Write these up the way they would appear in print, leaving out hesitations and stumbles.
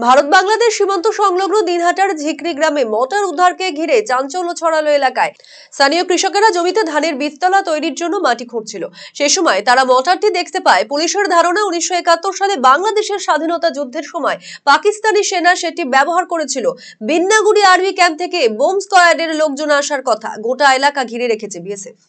ভারত বাংলাদেশ সীমান্ত সংলগ্ন দিনহাটার ঝিকরি গ্রামে মর্টার উদ্ধারকে ঘিরে চাঞ্চল্য ছড়ালো এলাকায়। স্থানীয় কৃষকেরা জমিতে ধানের বীজতলা তৈরির জন্য মাটি খুঁড়ছিল। সেই সময় তারা মর্টারটি দেখতে পায়। পুলিশের ধারণা 1971 সালে বাংলাদেশের স্বাধীনতা যুদ্ধের সময় পাকিস্তানি সেনা সেটি ব্যবহার করেছিল। বিন্নাগুড়ি আর্মি ক্যাম্প থেকে বোম স্কোয়াডের লোকজন আসার কথা। গোটা এলাকা ঘিরে রেখেছে বিএসএফ।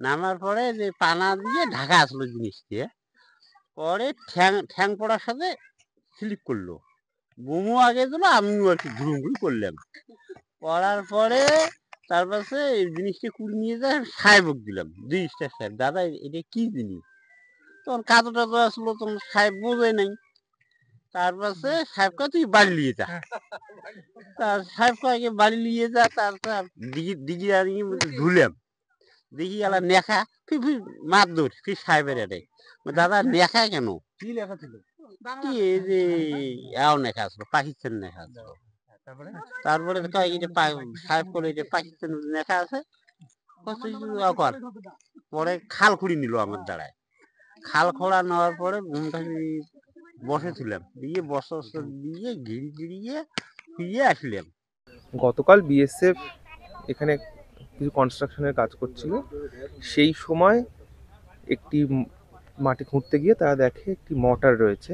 নামার পরে যে পানা দিয়ে ঢাকা আসলো জিনিসটি, পরে ঠ্যাং ঠ্যাং পড়ার সাথে স্লিপ করলো। বোমও আগে দিল, আমিও আর কি ঘুরুম করলাম। পড়ার পরে তারপরে এই জিনিসটা কুড়ি নিয়ে যায় সাহেবক দিলাম। জিনিসটা সাহেব, দাদা এটা কি জিনিস? তখন কাদো টাদো আসলো, তখন সাহেব বোঝে নাই। তারপরে সাহেবকে তুই বাড়ি নিয়ে যা। তার সাহেবকে আগে বাড়ি নিয়ে যা, তারপর দিঘি আর ধুলাম। দেখি গেল নেখা ফি মাছ দৌড় ফির সাহেবের এটাই। দাদা নেখা কেন? কি লেখা ছিল? কি এই যে এও নেখা আসলো, পাকিস্তান নেখা আসলো। তারপরে সাহেব করে পাকিস্তান নেখা আছে। পরে খাল খুঁড়ি নিল আমার দ্বারায়। খাল খোঁড়া নেওয়ার পরে ঘুমটা বসেছিলাম, দিয়ে বসা দিয়ে ঘিরিয়ে ফিরিয়ে আসলাম। গতকাল বিএসএফ এখানে কিছু কনস্ট্রাকশনের কাজ করছিল। সেই সময় একটি মাটি খুঁড়তে গিয়ে তারা দেখে একটি মর্টার রয়েছে।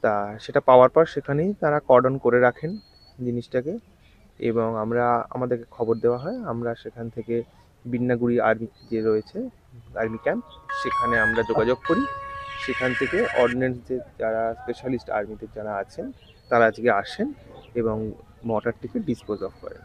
তা সেটা পাওয়ার পর সেখানেই তারা কর্ডন করে রাখেন জিনিসটাকে, এবং আমাদেরকে খবর দেওয়া হয়। আমরা সেখান থেকে বিন্নাগুড়ি আর্মি যে রয়েছে আর্মি ক্যাম্প, সেখানে আমরা যোগাযোগ করি। সেখান থেকে অর্ডিন্যান্স যে যারা স্পেশালিস্ট আর্মিতে যারা আছেন তারা আজকে আসেন এবং মর্টারটিকে ডিসপোজ অফ করেন।